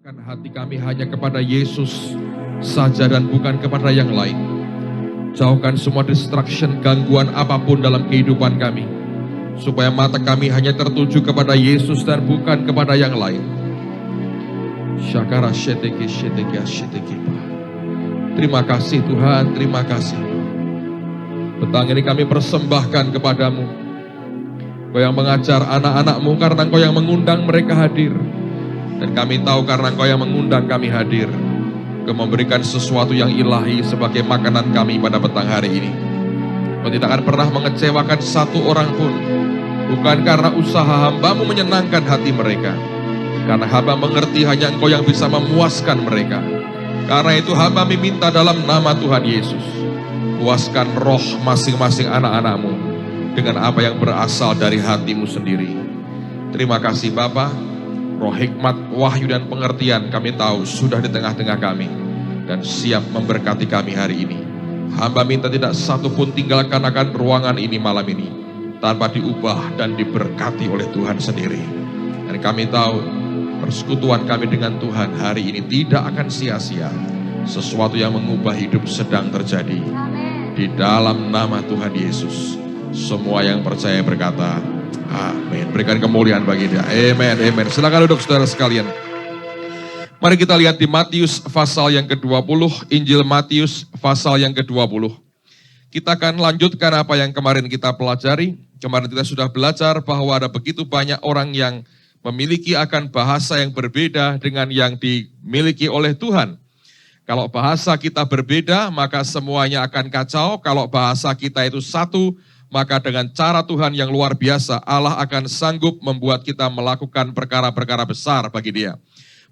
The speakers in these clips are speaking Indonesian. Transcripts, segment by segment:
Arahkan hati kami hanya kepada Yesus saja dan bukan kepada yang lain. Jauhkan semua distraction, gangguan apapun dalam kehidupan kami. Supaya mata kami hanya tertuju kepada Yesus dan bukan kepada yang lain. Syakara sheteke sheteke sheteke. Terima kasih Tuhan, terima kasih. Petang ini kami persembahkan kepadamu. Kau yang mengajar anak-anakmu karena Kau yang mengundang mereka hadir. Dan kami tahu karena Engkau yang mengundang kami hadir. Engkau memberikan sesuatu yang ilahi sebagai makanan kami pada petang hari ini. Engkau tidak akan pernah mengecewakan satu orang pun. Bukan karena usaha hamba-Mu menyenangkan hati mereka. Karena hamba mengerti hanya Engkau yang bisa memuaskan mereka. Karena itu hamba meminta dalam nama Tuhan Yesus. Puaskan roh masing-masing anak-anak-Mu dengan apa yang berasal dari hati-Mu sendiri. Terima kasih Bapa. Roh hikmat, wahyu dan pengertian kami tahu sudah di tengah-tengah kami dan siap memberkati kami hari ini. Hamba minta tidak satu pun tinggalkan akan ruangan ini malam ini tanpa diubah dan diberkati oleh Tuhan sendiri. Dan kami tahu persekutuan kami dengan Tuhan hari ini tidak akan sia-sia. Sesuatu yang mengubah hidup sedang terjadi. Di dalam nama Tuhan Yesus. Semua yang percaya berkata, amin. Berikan kemuliaan bagi Dia. Amin, amin. Silakan duduk saudara sekalian. Mari kita lihat di Matius pasal yang ke-20, Injil Matius pasal yang ke-20. Kita akan lanjutkan apa yang kemarin kita pelajari. Kemarin kita sudah belajar bahwa ada begitu banyak orang yang memiliki akan bahasa yang berbeda dengan yang dimiliki oleh Tuhan. Kalau bahasa kita berbeda, maka semuanya akan kacau. Kalau bahasa kita itu satu, maka dengan cara Tuhan yang luar biasa, Allah akan sanggup membuat kita melakukan perkara-perkara besar bagi Dia.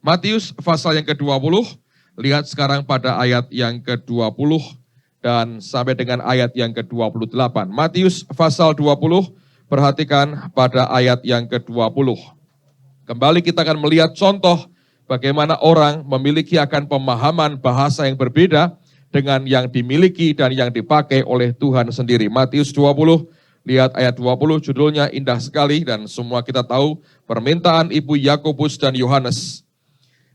Matius pasal yang ke-20, lihat sekarang pada ayat yang ke-20 dan sampai dengan ayat yang ke-28. Matius pasal 20, perhatikan pada ayat yang ke-20. Kembali kita akan melihat contoh bagaimana orang memiliki akan pemahaman bahasa yang berbeda dengan yang dimiliki dan yang dipakai oleh Tuhan sendiri. Matius 20, lihat ayat 20, judulnya indah sekali dan semua kita tahu permintaan ibu Yakobus dan Yohanes.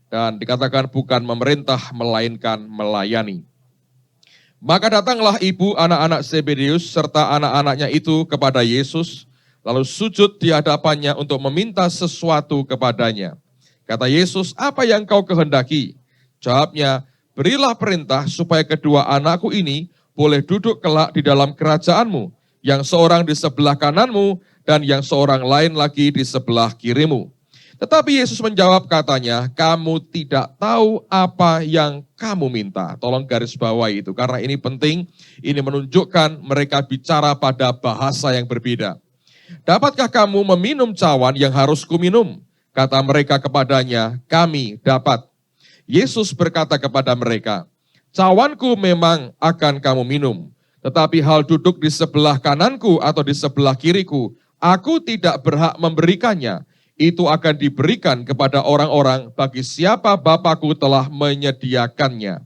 Dan dikatakan bukan memerintah melainkan melayani. Maka datanglah ibu anak-anak Zebedeus serta anak-anaknya itu kepada Yesus, lalu sujud di hadapannya untuk meminta sesuatu kepadanya. Kata Yesus, apa yang kau kehendaki? Jawabnya, berilah perintah supaya kedua anakku ini boleh duduk kelak di dalam kerajaanmu, yang seorang di sebelah kananmu dan yang seorang lain lagi di sebelah kirimu. Tetapi Yesus menjawab katanya, kamu tidak tahu apa yang kamu minta. Tolong garis bawahi itu, karena ini penting, ini menunjukkan mereka bicara pada bahasa yang berbeda. Dapatkah kamu meminum cawan yang harus kuminum? Kata mereka kepadanya, kami dapat. Yesus berkata kepada mereka, cawanku memang akan kamu minum, tetapi hal duduk di sebelah kananku atau di sebelah kiriku, aku tidak berhak memberikannya. Itu akan diberikan kepada orang-orang bagi siapa Bapakku telah menyediakannya.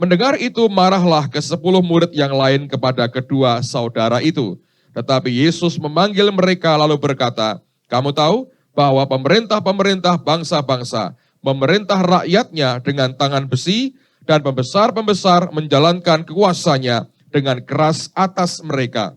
Mendengar itu marahlah ke-10 murid yang lain kepada kedua saudara itu. Tetapi Yesus memanggil mereka lalu berkata, kamu tahu bahwa pemerintah-pemerintah bangsa-bangsa memerintah rakyatnya dengan tangan besi dan pembesar-pembesar menjalankan kuasanya dengan keras atas mereka.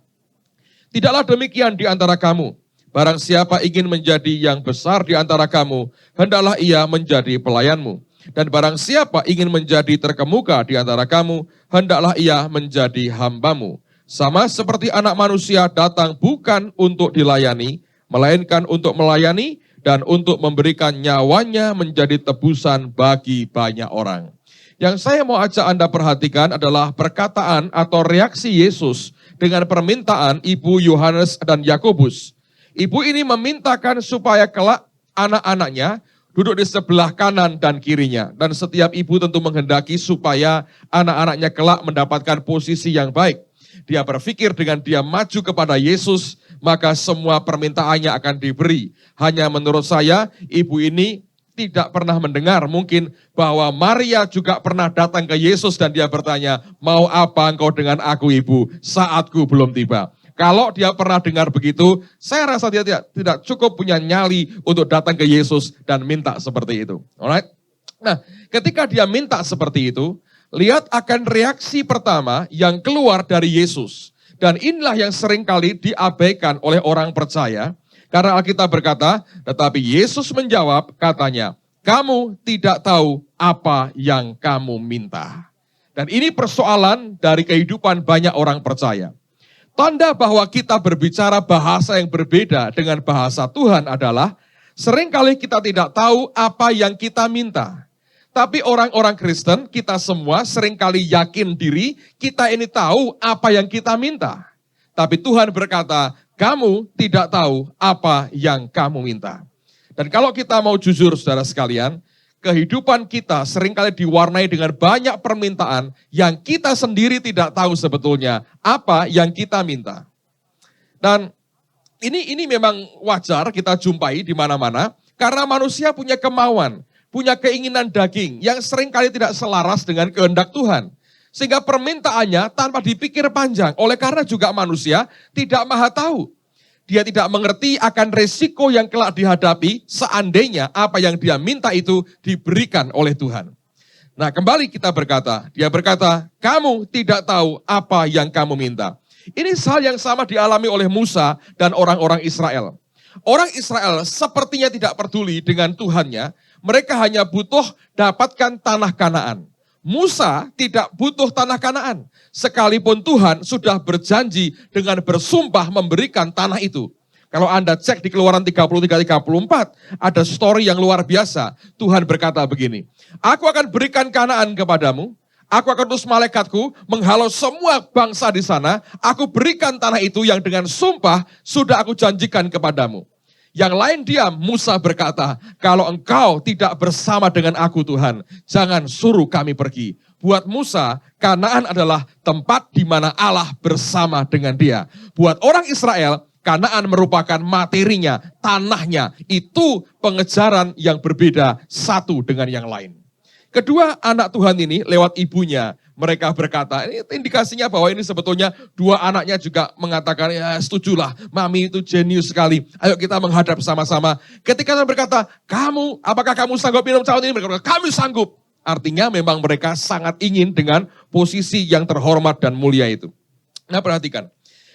Tidaklah demikian di antara kamu. Barang siapa ingin menjadi yang besar di antara kamu, hendaklah ia menjadi pelayanmu. Dan barang siapa ingin menjadi terkemuka di antara kamu, hendaklah ia menjadi hambamu. Sama seperti anak manusia datang bukan untuk dilayani, melainkan untuk melayani dan untuk memberikan nyawanya menjadi tebusan bagi banyak orang. Yang saya mau ajak Anda perhatikan adalah perkataan atau reaksi Yesus dengan permintaan ibu Yohanes dan Yakobus. Ibu ini memintakan supaya kelak anak-anaknya duduk di sebelah kanan dan kirinya. Dan setiap ibu tentu menghendaki supaya anak-anaknya kelak mendapatkan posisi yang baik. Dia berpikir dengan dia maju kepada Yesus, maka semua permintaannya akan diberi. Hanya menurut saya, ibu ini tidak pernah mendengar mungkin bahwa Maria juga pernah datang ke Yesus dan dia bertanya, mau apa engkau dengan aku ibu, saatku belum tiba. Kalau dia pernah dengar begitu, saya rasa dia tidak cukup punya nyali untuk datang ke Yesus dan minta seperti itu. Alright? Nah, ketika dia minta seperti itu, lihat akan reaksi pertama yang keluar dari Yesus. Dan inilah yang seringkali diabaikan oleh orang percaya. Karena Alkitab berkata, tetapi Yesus menjawab katanya, kamu tidak tahu apa yang kamu minta. Dan ini persoalan dari kehidupan banyak orang percaya. Tanda bahwa kita berbicara bahasa yang berbeda dengan bahasa Tuhan adalah, seringkali kita tidak tahu apa yang kita minta. Tapi orang-orang Kristen, kita semua seringkali yakin diri, kita ini tahu apa yang kita minta. Tapi Tuhan berkata, kamu tidak tahu apa yang kamu minta. Dan kalau kita mau jujur saudara sekalian, kehidupan kita seringkali diwarnai dengan banyak permintaan yang kita sendiri tidak tahu sebetulnya apa yang kita minta. Dan ini memang wajar kita jumpai di mana-mana, karena manusia punya kemauan, punya keinginan daging yang seringkali tidak selaras dengan kehendak Tuhan. Sehingga permintaannya tanpa dipikir panjang. Oleh karena juga manusia tidak maha tahu. Dia tidak mengerti akan resiko yang kelak dihadapi seandainya apa yang dia minta itu diberikan oleh Tuhan. Nah, kembali kita berkata, dia berkata, kamu tidak tahu apa yang kamu minta. Ini hal yang sama dialami oleh Musa dan orang-orang Israel. Orang Israel sepertinya tidak peduli dengan Tuhannya, mereka hanya butuh dapatkan tanah Kanaan. Musa tidak butuh tanah Kanaan, sekalipun Tuhan sudah berjanji dengan bersumpah memberikan tanah itu. Kalau Anda cek di Keluaran 33-34, ada story yang luar biasa. Tuhan berkata begini, aku akan berikan Kanaan kepadamu, aku akan utus malaikatku menghalau semua bangsa di sana, aku berikan tanah itu yang dengan sumpah sudah aku janjikan kepadamu. Yang lain diam, Musa berkata, kalau engkau tidak bersama dengan aku Tuhan, jangan suruh kami pergi. Buat Musa, Kanaan adalah tempat di mana Allah bersama dengan dia. Buat orang Israel, Kanaan merupakan materinya, tanahnya. Itu pengejaran yang berbeda satu dengan yang lain. Kedua, anak Tuhan ini lewat ibunya, mereka berkata, ini indikasinya bahwa ini sebetulnya dua anaknya juga mengatakan, ya setujulah, mami itu jenius sekali, ayo kita menghadap sama-sama. Ketika mereka berkata, apakah kamu sanggup minum cawan ini? Mereka berkata, kami sanggup. Artinya memang mereka sangat ingin dengan posisi yang terhormat dan mulia itu. Nah perhatikan,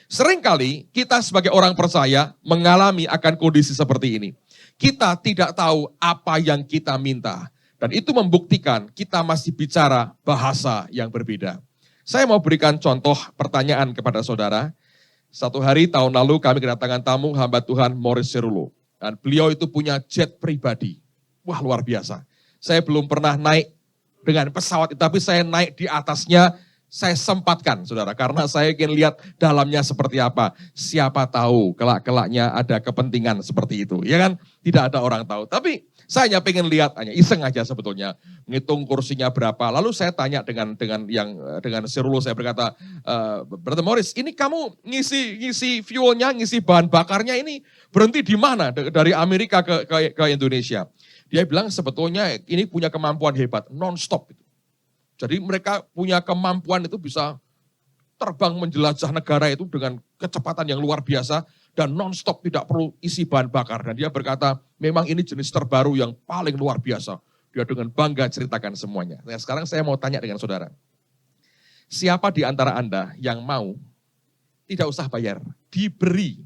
seringkali kita sebagai orang percaya mengalami akan kondisi seperti ini. Kita tidak tahu apa yang kita minta. Dan itu membuktikan kita masih bicara bahasa yang berbeda. Saya mau berikan contoh pertanyaan kepada saudara. Satu hari tahun lalu kami kedatangan tamu hamba Tuhan Morris Serulo. Dan beliau itu punya jet pribadi. Wah luar biasa. Saya belum pernah naik dengan pesawat, tapi saya naik di atasnya, saya sempatkan saudara. Karena saya ingin lihat dalamnya seperti apa. Siapa tahu kelak-kelaknya ada kepentingan seperti itu. Ya kan? Tidak ada orang tahu. Tapi saya hanya pengen lihat, hanya iseng aja sebetulnya, ngitung kursinya berapa. Lalu saya tanya dengan Serulo, saya berkata, Brother Morris, ini kamu ngisi fuelnya, ngisi bahan bakarnya ini berhenti di mana dari Amerika ke Indonesia? Dia bilang sebetulnya ini punya kemampuan hebat, non-stop. Jadi mereka punya kemampuan itu bisa terbang menjelajah negara itu dengan kecepatan yang luar biasa. Dan non-stop tidak perlu isi bahan bakar. Dan dia berkata, memang ini jenis terbaru yang paling luar biasa. Dia dengan bangga ceritakan semuanya. Nah, sekarang saya mau tanya dengan saudara. Siapa di antara Anda yang mau tidak usah bayar, diberi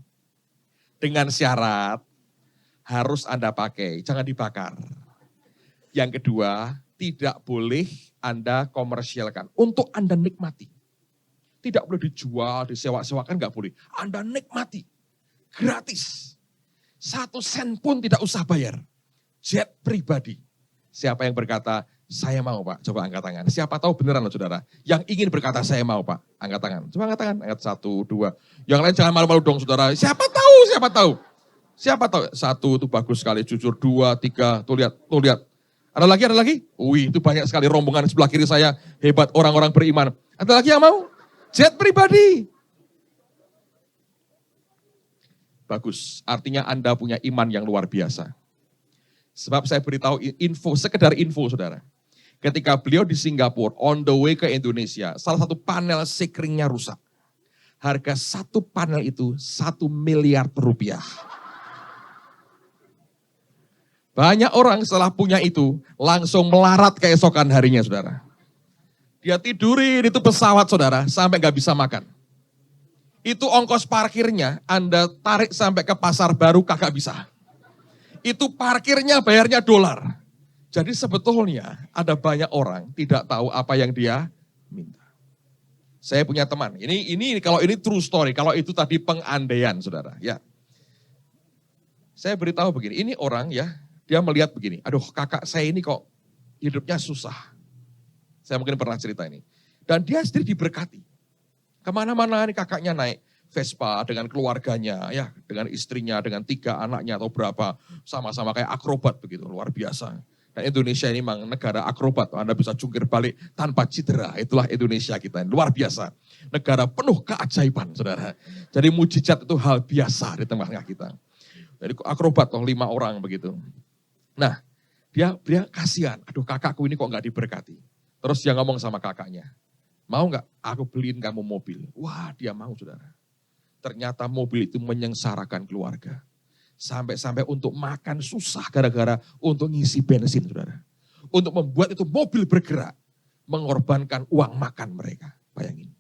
dengan syarat harus Anda pakai, jangan dibakar. Yang kedua, tidak boleh Anda komersialkan, untuk Anda nikmati. Tidak boleh dijual, disewa-sewakan, nggak boleh. Anda nikmati. Gratis. 1 sen pun tidak usah bayar. Jet pribadi. Siapa yang berkata, saya mau Pak? Coba angkat tangan. Siapa tahu beneran loh saudara. Yang ingin berkata, saya mau Pak. Angkat tangan. Coba angkat tangan. Angkat 1, 2. Yang lain jangan malu-malu dong saudara. Siapa tahu, siapa tahu. Siapa tahu. 1 itu bagus sekali, jujur. 2, 3, tuh lihat. Ada lagi? Wih, itu banyak sekali rombongan sebelah kiri saya. Hebat orang-orang beriman. Ada lagi yang mau? Jet pribadi. Bagus, artinya Anda punya iman yang luar biasa. Sebab saya beritahu sekedar info saudara. Ketika beliau di Singapura, on the way ke Indonesia, salah satu panel sekringnya rusak. Harga satu panel itu 1 miliar rupiah. Banyak orang setelah punya itu langsung melarat keesokan harinya, saudara. Dia tidurin itu pesawat, saudara, sampai nggak bisa makan. Itu ongkos parkirnya Anda tarik sampai ke pasar baru kagak bisa. Itu parkirnya bayarnya dolar. Jadi sebetulnya ada banyak orang tidak tahu apa yang dia minta. Saya punya teman, ini kalau ini true story, kalau itu tadi pengandaian, saudara. Ya, saya beritahu begini, ini orang ya, dia melihat begini, aduh kakak saya ini kok hidupnya susah. Saya mungkin pernah cerita ini. Dan dia sendiri diberkati. Kemana-mana ini kakaknya naik Vespa dengan keluarganya, ya, dengan istrinya, dengan 3 anaknya atau berapa, sama-sama kayak akrobat begitu, luar biasa. Dan Indonesia ini memang negara akrobat, Anda bisa jungkir balik tanpa cedera, itulah Indonesia kita, luar biasa. Negara penuh keajaiban, saudara. Jadi mujizat itu hal biasa di tengah-tengah kita. Jadi akrobat toh 5 orang begitu. Nah, dia kasihan, aduh kakakku ini kok nggak diberkati. Terus dia ngomong sama kakaknya, mau nggak aku beliin kamu mobil? Wah, dia mau, saudara. Ternyata mobil itu menyengsarakan keluarga. Sampai-sampai untuk makan susah gara-gara untuk ngisi bensin, saudara. Untuk membuat itu mobil bergerak, mengorbankan uang makan mereka. Bayangin.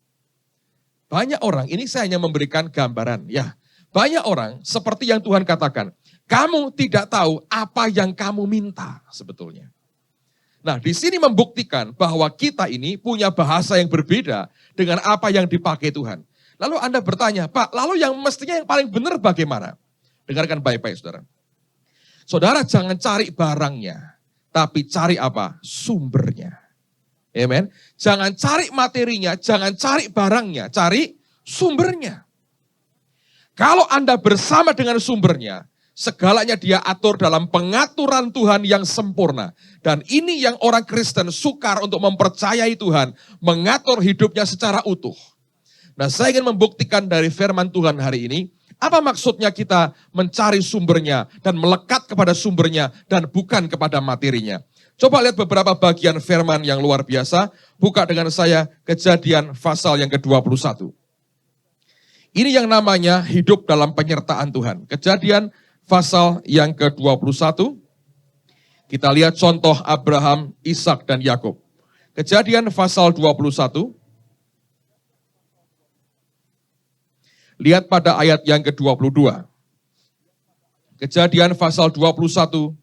Banyak orang, ini saya hanya memberikan gambaran. Ya, banyak orang seperti yang Tuhan katakan, kamu tidak tahu apa yang kamu minta sebetulnya. Nah, di sini membuktikan bahwa kita ini punya bahasa yang berbeda dengan apa yang dipakai Tuhan. Lalu Anda bertanya, Pak, lalu yang mestinya yang paling benar bagaimana? Dengarkan baik-baik, saudara. Saudara jangan cari barangnya, tapi cari apa? Sumbernya. Amen. Jangan cari materinya, jangan cari barangnya, cari sumbernya. Kalau Anda bersama dengan sumbernya, segalanya dia atur dalam pengaturan Tuhan yang sempurna. Dan ini yang orang Kristen sukar untuk mempercayai Tuhan, mengatur hidupnya secara utuh. Nah, saya ingin membuktikan dari firman Tuhan hari ini, apa maksudnya kita mencari sumbernya dan melekat kepada sumbernya dan bukan kepada materinya. Coba lihat beberapa bagian firman yang luar biasa. Buka dengan saya Kejadian pasal yang ke-21. Ini yang namanya hidup dalam penyertaan Tuhan. Kejadian pasal yang ke-21. Kita lihat contoh Abraham, Ishak dan Yakub. Kejadian pasal 21. Lihat pada ayat yang ke-22. Kejadian pasal 21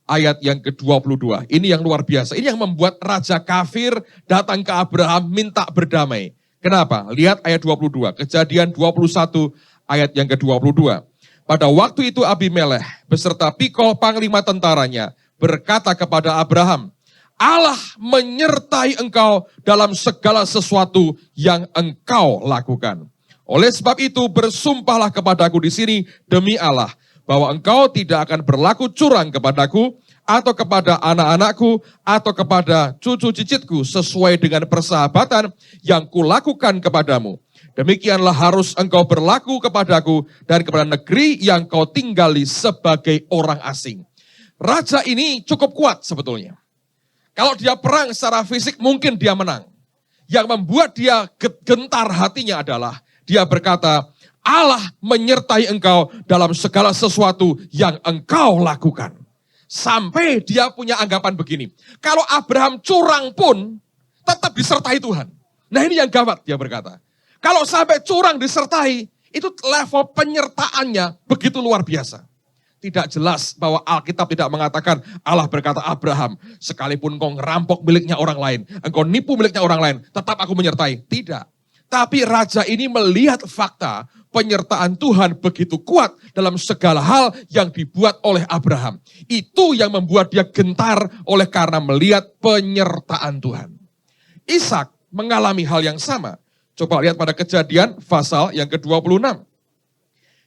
ayat yang ke-22. Ini yang luar biasa. Ini yang membuat raja kafir datang ke Abraham minta berdamai. Kenapa? Lihat ayat 22. Kejadian 21 ayat yang ke-22. Pada waktu itu Abimelekh beserta Pikol panglima tentaranya berkata kepada Abraham, Allah menyertai engkau dalam segala sesuatu yang engkau lakukan. Oleh sebab itu bersumpahlah kepadaku di sini demi Allah bahwa engkau tidak akan berlaku curang kepadaku atau kepada anak-anakku atau kepada cucu cicitku sesuai dengan persahabatan yang kulakukan kepadamu. Demikianlah harus engkau berlaku kepadaku dan kepada negeri yang kau tinggali sebagai orang asing. Raja ini cukup kuat sebetulnya. Kalau dia perang secara fisik mungkin dia menang. Yang membuat dia gentar hatinya adalah dia berkata, Allah menyertai engkau dalam segala sesuatu yang engkau lakukan. Sampai dia punya anggapan begini, kalau Abraham curang pun tetap disertai Tuhan. Nah ini yang gawat, dia berkata. Kalau sampai curang disertai, itu level penyertaannya begitu luar biasa. Tidak jelas bahwa Alkitab tidak mengatakan Allah berkata Abraham, sekalipun engkau ngerampok miliknya orang lain, engkau nipu miliknya orang lain, tetap aku menyertai. Tidak. Tapi raja ini melihat fakta penyertaan Tuhan begitu kuat dalam segala hal yang dibuat oleh Abraham. Itu yang membuat dia gentar oleh karena melihat penyertaan Tuhan. Ishak mengalami hal yang sama. Coba lihat pada Kejadian pasal yang ke-26.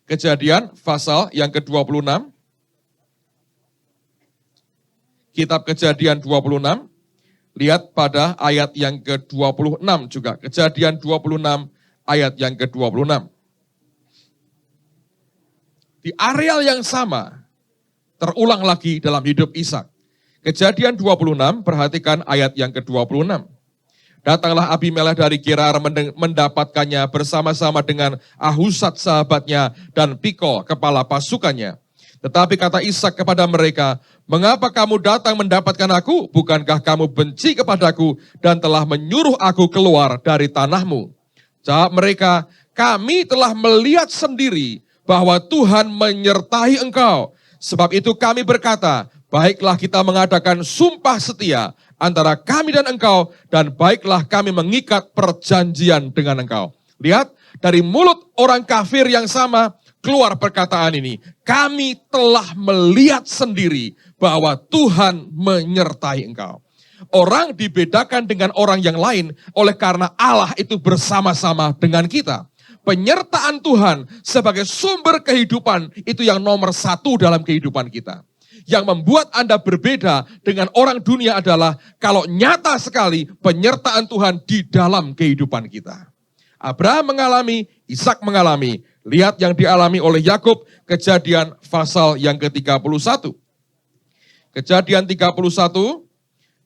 Kejadian pasal yang ke-26. Kitab Kejadian 26. Lihat pada ayat yang ke-26 juga. Kejadian 26 ayat yang ke-26. Di areal yang sama, terulang lagi dalam hidup Ishak. Kejadian 26, perhatikan ayat yang ke-26. Datanglah Abimelekh dari Gerar mendapatkannya bersama-sama dengan Ahuzat sahabatnya dan Pikol kepala pasukannya. Tetapi kata Ishak kepada mereka, Mengapa kamu datang mendapatkan aku? Bukankah kamu benci kepadaku dan telah menyuruh aku keluar dari tanahmu? Jawab mereka, kami telah melihat sendiri bahwa Tuhan menyertai engkau. Sebab itu kami berkata, baiklah kita mengadakan sumpah setia antara kami dan engkau, dan baiklah kami mengikat perjanjian dengan engkau. Lihat, dari mulut orang kafir yang sama, keluar perkataan ini, kami telah melihat sendiri bahwa Tuhan menyertai engkau. Orang dibedakan dengan orang yang lain oleh karena Allah itu bersama-sama dengan kita. Penyertaan Tuhan sebagai sumber kehidupan itu yang nomor satu dalam kehidupan kita. Yang membuat Anda berbeda dengan orang dunia adalah kalau nyata sekali penyertaan Tuhan di dalam kehidupan kita. Abraham mengalami, Ishak mengalami. Lihat yang dialami oleh Yakub, Kejadian pasal yang ke-31. Kejadian 31,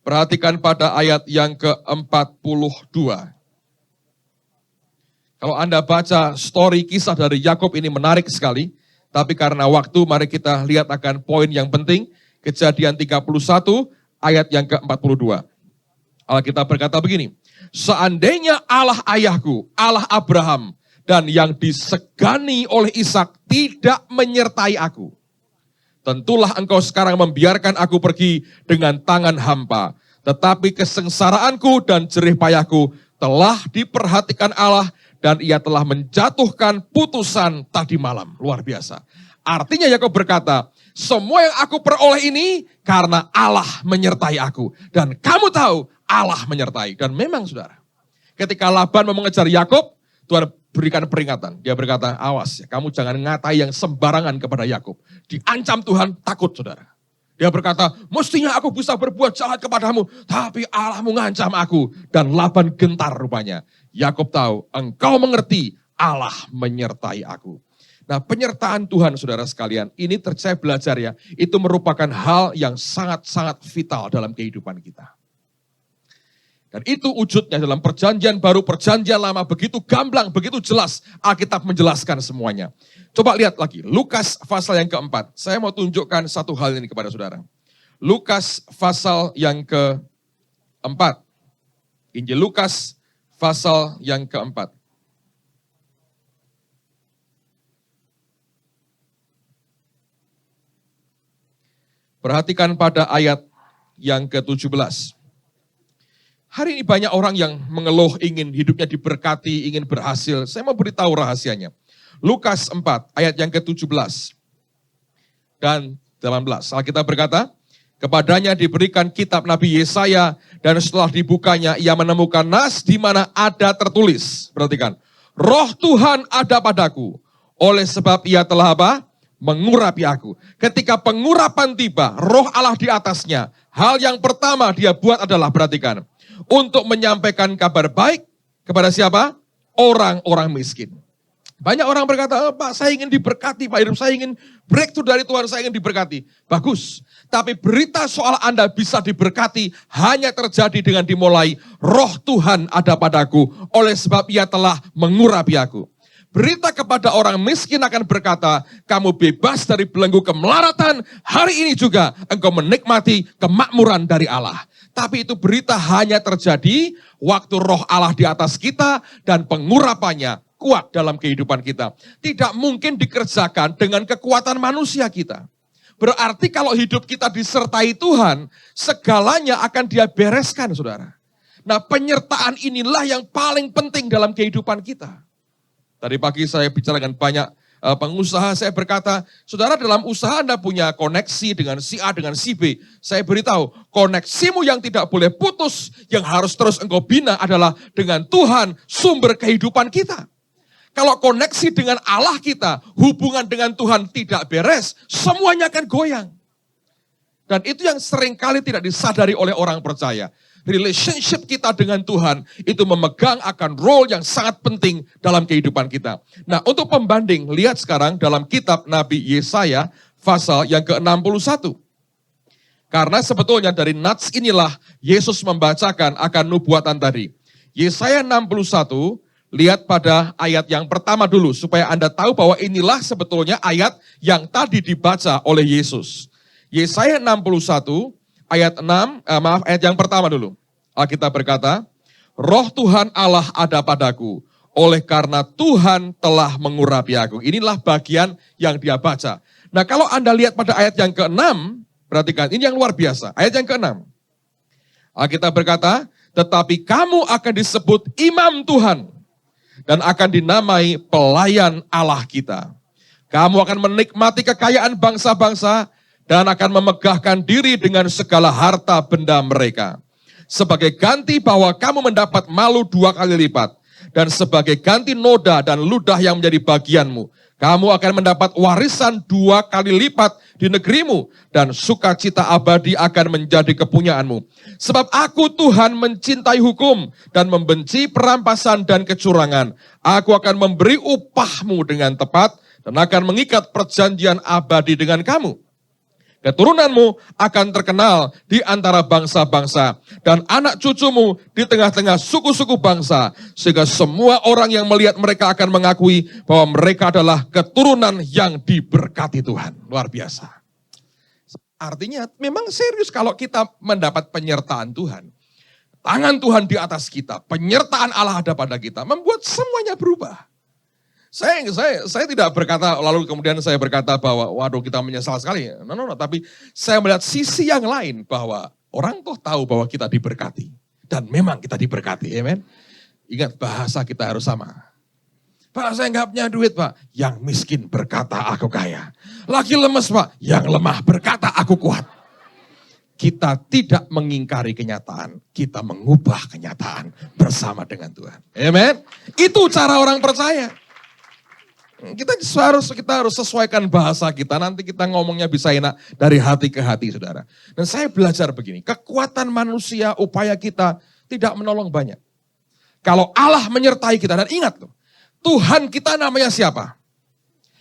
perhatikan pada ayat yang ke-42. Kalau Anda baca story kisah dari Yakub ini menarik sekali. Tapi karena waktu, mari kita lihat akan poin yang penting. Kejadian 31, ayat yang ke-42. Alkitab berkata begini. Seandainya Allah ayahku, Allah Abraham, dan yang disegani oleh Ishak tidak menyertai aku, tentulah engkau sekarang membiarkan aku pergi dengan tangan hampa. Tetapi kesengsaraanku dan jerih payahku telah diperhatikan Allah, dan ia telah menjatuhkan putusan tadi malam. Luar biasa. Artinya Yakub berkata, semua yang aku peroleh ini karena Allah menyertai aku. Dan kamu tahu Allah menyertai. Dan memang saudara, ketika Laban mau mengejar Yakub, Tuhan berikan peringatan. Dia berkata, awas ya, kamu jangan ngatai yang sembarangan kepada Yakub. Diancam Tuhan, takut saudara. Dia berkata, mestinya aku bisa berbuat jahat kepadamu, tapi Allah mengancam aku. Dan Laban gentar rupanya. Yakub tahu, engkau mengerti, Allah menyertai aku. Nah, penyertaan Tuhan saudara sekalian, ini saya belajar ya, itu merupakan hal yang sangat-sangat vital dalam kehidupan kita. Dan itu wujudnya dalam perjanjian baru, perjanjian lama, begitu gamblang, begitu jelas Alkitab menjelaskan semuanya. Coba lihat lagi, Lukas pasal yang keempat. Saya mau tunjukkan satu hal ini kepada saudara. Lukas pasal yang keempat. Injil Lukas pasal yang keempat. Perhatikan pada ayat yang ke-17. Hari ini banyak orang yang mengeluh ingin hidupnya diberkati, ingin berhasil. Saya mau beritahu rahasianya. Lukas 4 ayat yang ke-17 dan 18. Alkitab berkata, kepadanya diberikan kitab Nabi Yesaya, dan setelah dibukanya ia menemukan nas di mana ada tertulis. Perhatikan, Roh Tuhan ada padaku, oleh sebab ia telah apa? Mengurapi aku. Ketika pengurapan tiba, Roh Allah di atasnya, hal yang pertama dia buat adalah, perhatikan, untuk menyampaikan kabar baik kepada siapa? Orang-orang miskin. Banyak orang berkata, Pak, saya ingin diberkati, Pak hidup saya ingin breakthrough dari Tuhan, saya ingin diberkati. Bagus, tapi berita soal Anda bisa diberkati hanya terjadi dengan dimulai, Roh Tuhan ada padaku, oleh sebab ia telah mengurapi aku. Berita kepada orang miskin akan berkata, kamu bebas dari belenggu kemelaratan, hari ini juga engkau menikmati kemakmuran dari Allah. Tapi itu berita hanya terjadi waktu Roh Allah di atas kita dan pengurapannya kuat dalam kehidupan kita. Tidak mungkin dikerjakan dengan kekuatan manusia kita. Berarti kalau hidup kita disertai Tuhan, segalanya akan dia bereskan, saudara. Nah, penyertaan inilah yang paling penting dalam kehidupan kita. Tadi pagi saya bicara dengan banyak pengusaha, saya berkata, saudara dalam usaha Anda punya koneksi dengan si A, dengan si B. Saya beritahu, koneksimu yang tidak boleh putus, yang harus terus engkau bina adalah dengan Tuhan, sumber kehidupan kita. Kalau koneksi dengan Allah kita, hubungan dengan Tuhan tidak beres, semuanya akan goyang. Dan itu yang seringkali tidak disadari oleh orang percaya. Relationship kita dengan Tuhan itu memegang akan role yang sangat penting dalam kehidupan kita. Nah, untuk pembanding, lihat sekarang dalam kitab Nabi Yesaya pasal yang ke-61. Karena sebetulnya dari nats inilah Yesus membacakan akan nubuatan tadi. Yesaya 61, lihat pada ayat yang pertama dulu supaya Anda tahu bahwa inilah sebetulnya ayat yang tadi dibaca oleh Yesus. Yesaya 61 ayat 6, ayat yang pertama dulu. Alkitab berkata, Roh Tuhan Allah ada padaku, oleh karena Tuhan telah mengurapi aku. Inilah bagian yang dia baca. Nah kalau Anda lihat pada ayat yang ke-6, perhatikan, ini yang luar biasa. Ayat yang ke-6. Alkitab berkata, tetapi kamu akan disebut imam Tuhan dan akan dinamai pelayan Allah kita. Kamu akan menikmati kekayaan bangsa-bangsa dan akan memegahkan diri dengan segala harta benda mereka. Sebagai ganti bahwa kamu mendapat malu 2 kali lipat. Dan sebagai ganti noda dan ludah yang menjadi bagianmu, kamu akan mendapat warisan 2 kali lipat di negerimu, dan sukacita abadi akan menjadi kepunyaanmu. Sebab aku Tuhan mencintai hukum dan membenci perampasan dan kecurangan. Aku akan memberi upahmu dengan tepat dan akan mengikat perjanjian abadi dengan kamu. Keturunanmu akan terkenal di antara bangsa-bangsa dan anak cucumu di tengah-tengah suku-suku bangsa. Sehingga semua orang yang melihat mereka akan mengakui bahwa mereka adalah keturunan yang diberkati Tuhan. Luar biasa. Artinya memang serius kalau kita mendapat penyertaan Tuhan. Tangan Tuhan di atas kita, penyertaan Allah ada pada kita, membuat semuanya berubah. Saya tidak berkata, lalu kemudian saya berkata bahwa waduh kita menyesal sekali. No, tapi saya melihat sisi yang lain bahwa orang toh tahu bahwa kita diberkati. Dan memang kita diberkati, amen. Ingat bahasa kita harus sama. Pak saya nggak punya duit Pak, yang miskin berkata aku kaya. Lagi lemes Pak, yang lemah berkata aku kuat. Kita tidak mengingkari kenyataan, kita mengubah kenyataan bersama dengan Tuhan. Amen. Itu cara orang percaya. Kita harus sesuaikan bahasa kita, nanti kita ngomongnya bisa enak dari hati ke hati saudara. Dan saya belajar begini, kekuatan manusia, upaya kita tidak menolong banyak. Kalau Allah menyertai kita, dan ingat loh, Tuhan kita namanya siapa?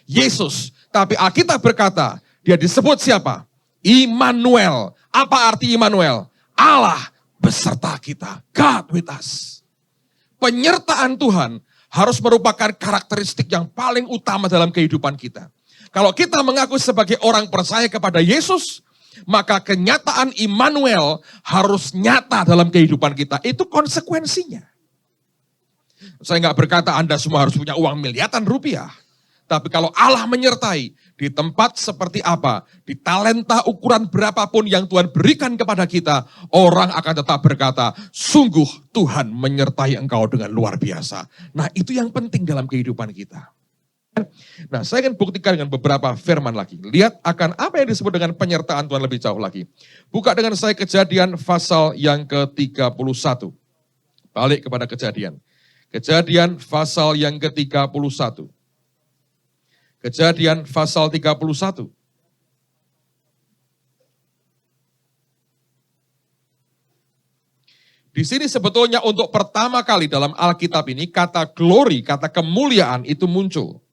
Yesus. Tapi Alkitab berkata, dia disebut siapa? Immanuel. Apa arti Immanuel? Allah beserta kita. God with us. Penyertaan Tuhan harus merupakan karakteristik yang paling utama dalam kehidupan kita. Kalau kita mengaku sebagai orang percaya kepada Yesus, maka kenyataan Immanuel harus nyata dalam kehidupan kita. Itu konsekuensinya. Saya nggak berkata Anda semua harus punya uang miliaran rupiah. Tapi kalau Allah menyertai di tempat seperti apa, di talenta ukuran berapapun yang Tuhan berikan kepada kita, orang akan tetap berkata, sungguh Tuhan menyertai engkau dengan luar biasa. Nah itu yang penting dalam kehidupan kita. Nah saya akan buktikan dengan beberapa firman lagi. Lihat akan apa yang disebut dengan penyertaan Tuhan lebih jauh lagi. Buka dengan saya Kejadian pasal yang ke-31. Balik kepada Kejadian. Kejadian pasal yang ke-31. Kejadian pasal 31. Di sini sebetulnya untuk pertama kali dalam Alkitab ini kata glory, kata kemuliaan itu muncul.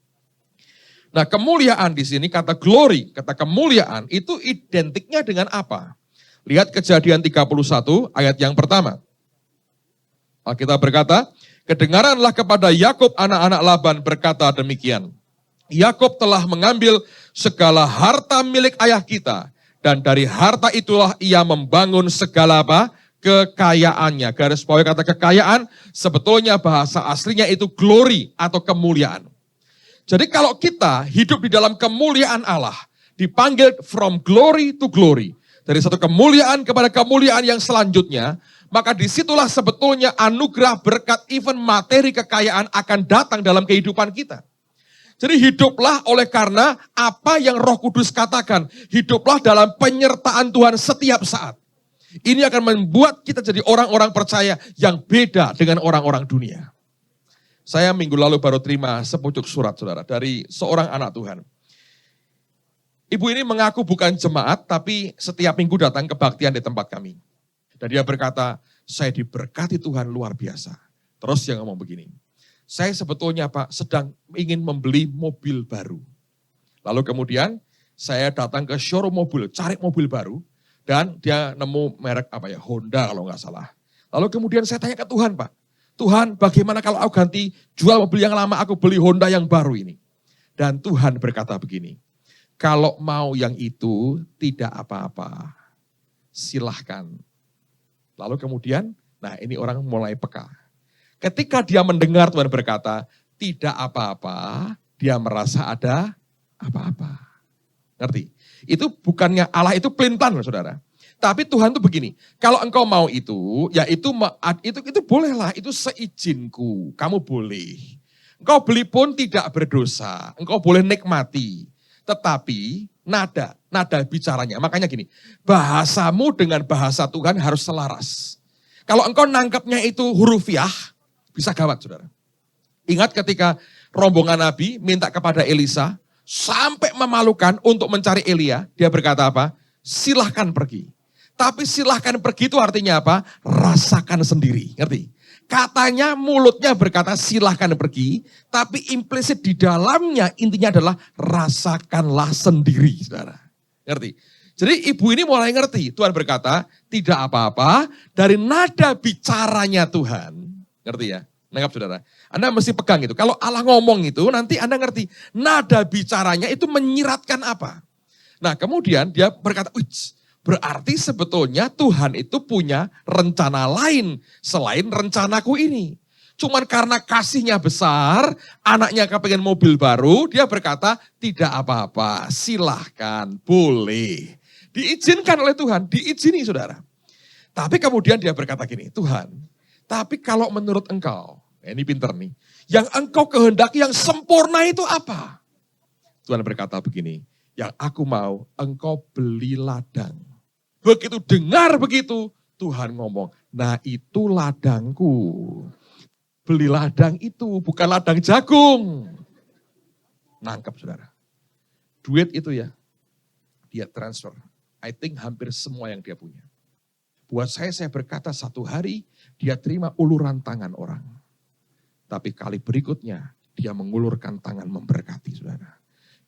Nah, kemuliaan di sini kata glory, kata kemuliaan itu identiknya dengan apa? Lihat Kejadian 31 ayat yang pertama. Alkitab berkata, kedengaranlah kepada Yakub anak-anak Laban berkata demikian. Yakub telah mengambil segala harta milik ayah kita, dan dari harta itulah ia membangun segala apa? Kekayaannya. Garis bawah kata kekayaan, sebetulnya bahasa aslinya itu glory atau kemuliaan. Jadi kalau kita hidup di dalam kemuliaan Allah, dipanggil from glory to glory, dari satu kemuliaan kepada kemuliaan yang selanjutnya, maka disitulah sebetulnya anugerah berkat even materi kekayaan akan datang dalam kehidupan kita. Jadi hiduplah oleh karena apa yang Roh Kudus katakan. Hiduplah dalam penyertaan Tuhan setiap saat. Ini akan membuat kita jadi orang-orang percaya yang beda dengan orang-orang dunia. Saya minggu lalu baru terima sepucuk surat saudara dari seorang anak Tuhan. Ibu ini mengaku bukan jemaat tapi setiap minggu datang kebaktian di tempat kami. Dan dia berkata, saya diberkati Tuhan luar biasa. Terus dia ngomong begini. Saya sebetulnya Pak sedang ingin membeli mobil baru. Lalu kemudian saya datang ke showroom mobil, cari mobil baru. Dan dia nemu merek apa ya, Honda kalau nggak salah. Lalu kemudian saya tanya ke Tuhan Pak. Tuhan bagaimana kalau aku ganti jual mobil yang lama, aku beli Honda yang baru ini. Dan Tuhan berkata begini. Kalau mau yang itu tidak apa-apa, silahkan. Lalu kemudian, nah ini orang mulai peka. Ketika dia mendengar Tuhan berkata, tidak apa-apa, dia merasa ada apa-apa. Ngerti? Itu bukannya Allah itu pelintan, saudara. Tapi Tuhan tuh begini, kalau engkau mau itu, ya itu bolehlah, itu seizinku, kamu boleh. Engkau beli pun tidak berdosa, engkau boleh nikmati. Tetapi nada bicaranya, makanya gini, bahasamu dengan bahasa Tuhan harus selaras. Kalau engkau nangkepnya itu hurufiah, bisa gawat saudara. Ingat ketika rombongan Nabi minta kepada Elisa, sampai memalukan untuk mencari Elia, dia berkata apa? Silahkan pergi. Tapi silahkan pergi itu artinya apa? Rasakan sendiri, ngerti? Katanya mulutnya berkata silahkan pergi, tapi implisit di dalamnya intinya adalah rasakanlah sendiri, saudara. Ngerti? Jadi ibu ini mulai ngerti, Tuhan berkata tidak apa-apa dari nada bicaranya Tuhan. Ngerti ya? Nangkap saudara? Anda mesti pegang itu. Kalau Allah ngomong itu nanti Anda ngerti nada bicaranya itu menyiratkan apa. Nah kemudian dia berkata, berarti sebetulnya Tuhan itu punya rencana lain selain rencanaku ini. Cuman karena kasihnya besar, anaknya kepengen mobil baru, dia berkata tidak apa-apa, silahkan, boleh. Diizinkan oleh Tuhan, diizini saudara. Tapi kemudian dia berkata gini, Tuhan, tapi kalau menurut engkau, ini pinter nih, yang engkau kehendaki yang sempurna itu apa? Tuhan berkata begini, yang aku mau engkau beli ladang. Begitu dengar begitu, Tuhan ngomong, nah itu ladangku. Beli ladang itu, bukan ladang jagung. Nangkep saudara. Duit itu ya, dia transfer. I think hampir semua yang dia punya. Buat saya berkata satu hari, dia terima uluran tangan orang. Tapi kali berikutnya, dia mengulurkan tangan memberkati saudara.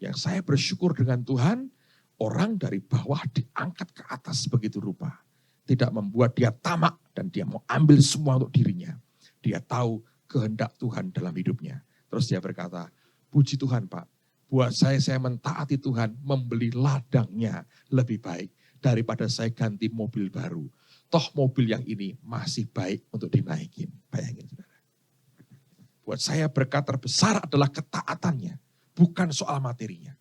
Yang saya bersyukur dengan Tuhan, orang dari bawah diangkat ke atas begitu rupa. Tidak membuat dia tamak dan dia mau ambil semua untuk dirinya. Dia tahu kehendak Tuhan dalam hidupnya. Terus dia berkata, puji Tuhan Pak, buat saya mentaati Tuhan membeli ladangnya lebih baik daripada saya ganti mobil baru. Toh mobil yang ini masih baik untuk dinaikin. Bayangin saudara. Buat saya berkat terbesar adalah ketaatannya, bukan soal materinya.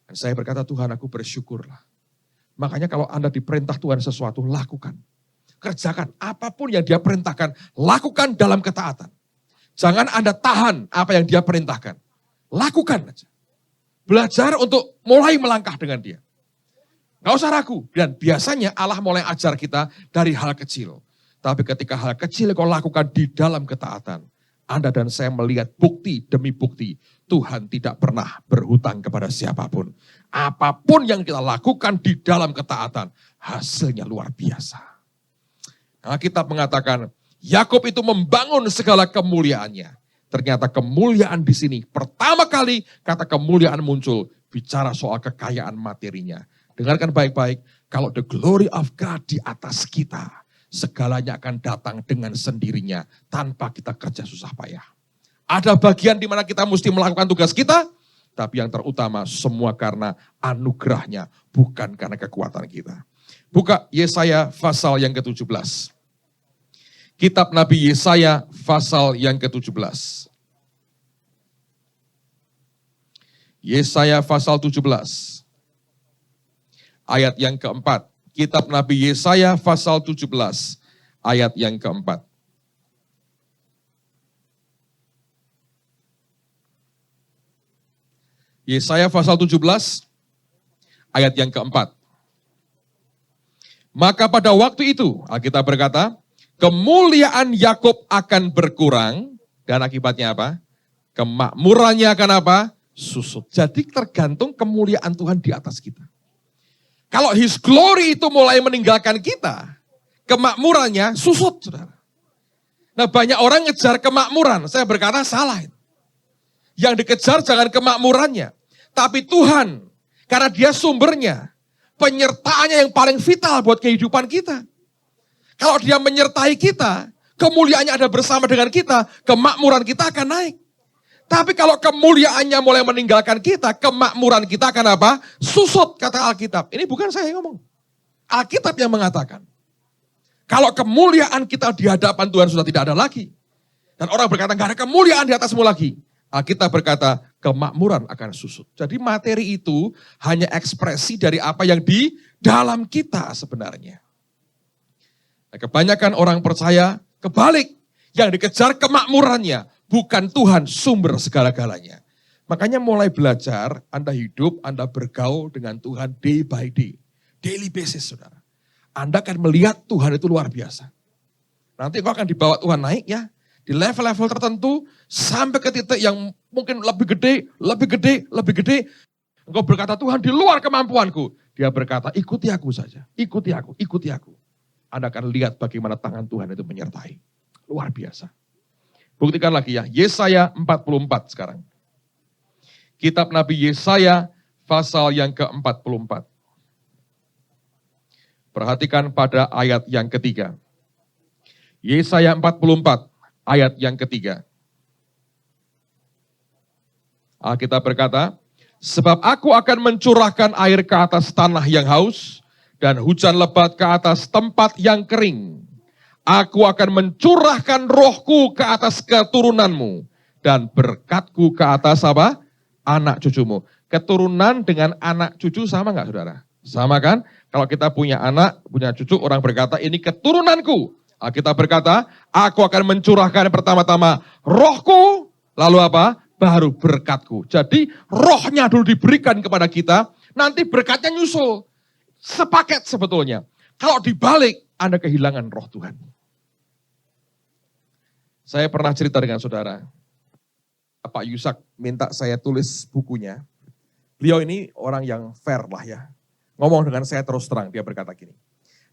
Dan saya berkata, Tuhan aku bersyukurlah. Makanya kalau Anda diperintah Tuhan sesuatu, lakukan. Kerjakan apapun yang dia perintahkan, lakukan dalam ketaatan. Jangan Anda tahan apa yang dia perintahkan. Lakukan aja. Belajar untuk mulai melangkah dengan dia. Gak usah ragu. Dan biasanya Allah mulai ajar kita dari hal kecil. Tapi ketika hal kecil kau lakukan di dalam ketaatan, Anda dan saya melihat bukti demi bukti, Tuhan tidak pernah berhutang kepada siapapun. Apapun yang kita lakukan di dalam ketaatan, hasilnya luar biasa. Nah, Alkitab mengatakan, Yakub itu membangun segala kemuliaannya. Ternyata kemuliaan di sini, pertama kali kata kemuliaan muncul, bicara soal kekayaan materinya. Dengarkan baik-baik, kalau the glory of God di atas kita, segalanya akan datang dengan sendirinya, tanpa kita kerja susah payah. Ada bagian di mana kita mesti melakukan tugas kita, tapi yang terutama semua karena anugerahnya, bukan karena kekuatan kita. Buka Yesaya pasal yang ke-17. Kitab Nabi Yesaya pasal yang ke-17. Yesaya pasal 17. Ayat yang keempat. Kitab Nabi Yesaya pasal 17. Ayat yang keempat. Yesaya pasal 17, ayat yang keempat. Maka pada waktu itu, Alkitab berkata, kemuliaan Yakub akan berkurang, dan akibatnya apa? Kemakmurannya akan apa? Susut. Jadi tergantung kemuliaan Tuhan di atas kita. Kalau His glory itu mulai meninggalkan kita, kemakmurannya susut, saudara. Nah banyak orang ngejar kemakmuran, saya berkata salah. Yang dikejar jangan kemakmurannya, tapi Tuhan. Karena dia sumbernya, penyertaannya yang paling vital buat kehidupan kita. Kalau dia menyertai kita, kemuliaannya ada bersama dengan kita, kemakmuran kita akan naik. Tapi kalau kemuliaannya mulai meninggalkan kita, kemakmuran kita akan apa? Susut, kata Alkitab. Ini bukan saya yang ngomong. Alkitab yang mengatakan. Kalau kemuliaan kita di hadapan Tuhan sudah tidak ada lagi. Dan orang berkata, gak ada kemuliaan di atasmu lagi. Alkitab berkata, kemakmuran akan susut. Jadi materi itu hanya ekspresi dari apa yang di dalam kita sebenarnya. Nah, kebanyakan orang percaya kebalik. Yang dikejar kemakmurannya. Bukan Tuhan sumber segala-galanya. Makanya mulai belajar, Anda hidup, Anda bergaul dengan Tuhan day by day. Daily basis, saudara. Anda akan melihat Tuhan itu luar biasa. Nanti kau akan dibawa Tuhan naik ya. Di level-level tertentu, sampai ke titik yang mungkin lebih gede, lebih gede, lebih gede. Engkau berkata, Tuhan di luar kemampuanku. Dia berkata, ikuti aku saja. Ikuti aku, ikuti aku. Anda akan lihat bagaimana tangan Tuhan itu menyertai. Luar biasa. Buktikan lagi ya, Yesaya 44 sekarang. Kitab Nabi Yesaya pasal yang ke-44. Perhatikan pada ayat yang ketiga. Yesaya 44 ayat yang ketiga. Alkitab berkata, sebab aku akan mencurahkan air ke atas tanah yang haus, dan hujan lebat ke atas tempat yang kering. Aku akan mencurahkan rohku ke atas keturunanmu. Dan berkatku ke atas apa? Anak cucumu. Keturunan dengan anak cucu sama nggak saudara? Sama kan? Kalau kita punya anak, punya cucu, orang berkata ini keturunanku. Kita berkata, aku akan mencurahkan pertama-tama rohku. Lalu apa? Baru berkatku. Jadi rohnya dulu diberikan kepada kita. Nanti berkatnya nyusul. Sepaket sebetulnya. Kalau dibalik, Anda kehilangan roh Tuhan. Saya pernah cerita dengan saudara, Pak Yusak minta saya tulis bukunya. Beliau ini orang yang fair lah ya. Ngomong dengan saya terus terang, dia berkata gini,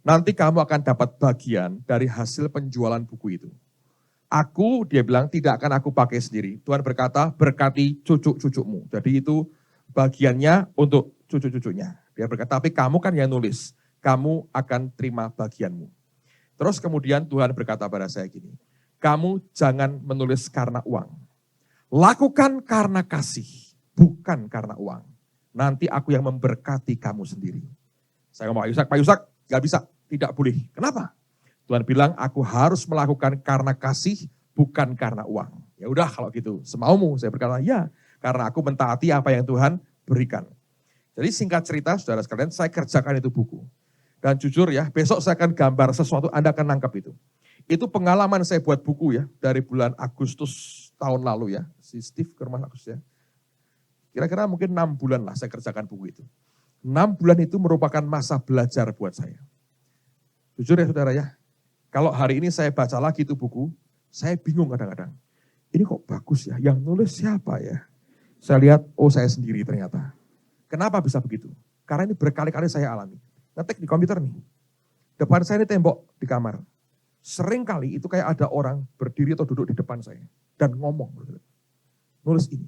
nanti kamu akan dapat bagian dari hasil penjualan buku itu. Aku, dia bilang, tidak akan aku pakai sendiri. Tuhan berkata, berkati cucu-cucumu. Jadi itu bagiannya untuk cucu-cucunya. Dia berkata, tapi kamu kan yang nulis, kamu akan terima bagianmu. Terus kemudian Tuhan berkata pada saya gini, kamu jangan menulis karena uang. Lakukan karena kasih, bukan karena uang. Nanti aku yang memberkati kamu sendiri. Saya ngomong, Pak Yusak, gak bisa, tidak boleh. Kenapa? Tuhan bilang, aku harus melakukan karena kasih, bukan karena uang. Ya udah kalau gitu, semaumu. Saya berkata, ya, karena aku mentaati apa yang Tuhan berikan. Jadi singkat cerita, saudara sekalian, saya kerjakan itu buku. Dan jujur ya, besok saya akan gambar sesuatu, Anda akan nangkap itu. Itu pengalaman saya buat buku ya, dari bulan Agustus tahun lalu ya. Si Steve ke rumah Agustus ya. Kira-kira mungkin 6 bulan lah saya kerjakan buku itu. 6 bulan itu merupakan masa belajar buat saya. Jujur ya saudara ya, kalau hari ini saya baca lagi itu buku, saya bingung kadang-kadang. Ini kok bagus ya, yang nulis siapa ya? Saya lihat, oh saya sendiri ternyata. Kenapa bisa begitu? Karena ini berkali-kali saya alami. Ngetik di komputer nih, depan saya ini tembok di kamar. Sering kali itu kayak ada orang berdiri atau duduk di depan saya dan ngomong. Nulis ini.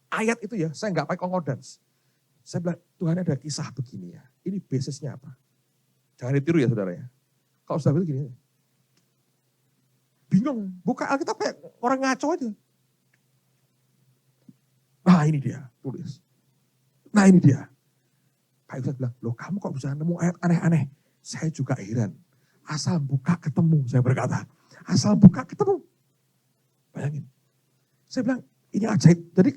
Ayat itu ya, saya nggak pakai concordance. Saya bilang, Tuhan ada kisah begini ya. Ini basisnya apa? Jangan ditiru ya saudara ya. Kalau sudah begini, bingung. Buka Alkitab kayak orang ngaco aja. Nah ini dia, tulis. Nah ini dia. Pak Yusuf bilang, loh kamu kok bisa nemu ayat aneh-aneh? Saya juga heran. Asal buka ketemu, saya berkata. Asal buka ketemu. Bayangin. Saya bilang, ini ajaib. Jadi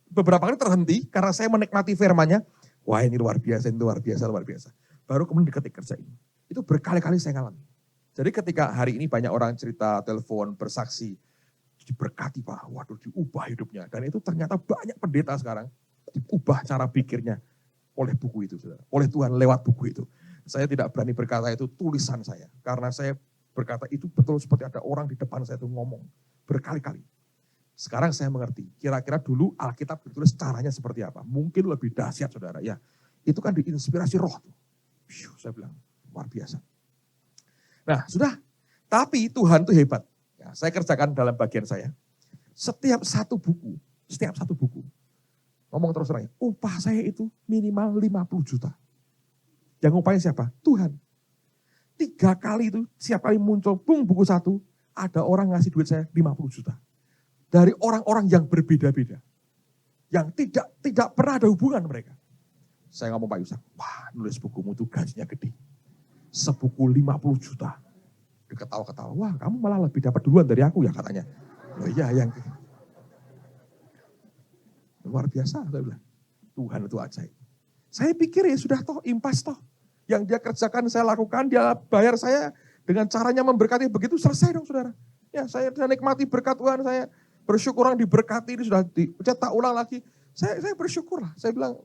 beberapa kali terhenti karena saya menikmati firman-Nya. Wah ini luar biasa, ini luar biasa, luar biasa. Baru kemudian diketik kerja ini. Itu berkali-kali saya ngalami. Jadi ketika hari ini banyak orang cerita, telepon, bersaksi. Diberkati Pak, waduh diubah hidupnya. Dan itu ternyata banyak pendeta sekarang. Diubah cara pikirnya oleh buku itu. Saudara. Oleh Tuhan lewat buku itu. Saya tidak berani berkata itu tulisan saya. Karena saya berkata itu betul seperti ada orang di depan saya itu ngomong. Berkali-kali. Sekarang saya mengerti. Kira-kira dulu Alkitab ditulis caranya seperti apa. Mungkin lebih dahsyat saudara. Ya, itu kan diinspirasi roh. Saya bilang luar biasa. Nah sudah. Tapi Tuhan itu hebat. Ya, saya kerjakan dalam bagian saya. Setiap satu buku. Ngomong terus terang. Upah saya itu minimal 50 juta. Yang ngupahin siapa? Tuhan. 3 kali itu, setiap kali muncul, buku 1, ada orang ngasih duit saya 50 juta. dari orang-orang yang berbeda-beda. Yang tidak pernah ada hubungan mereka. Saya ngomong Pak Yusak, wah nulis bukumu itu gajinya gede. Sebuku 50 juta. Dia ketawa-ketawa, wah kamu malah lebih dapat duluan dari aku ya katanya. Oh iya yang luar biasa, saya bilang. Tuhan itu ajaib. Saya pikir ya sudah toh, impas toh. Yang dia kerjakan saya lakukan, dia bayar saya dengan caranya memberkati begitu selesai dong saudara. Ya saya nikmati berkat Tuhan, saya bersyukur orang diberkati, ini sudah dicetak ulang lagi. Saya bersyukur lah, saya bilang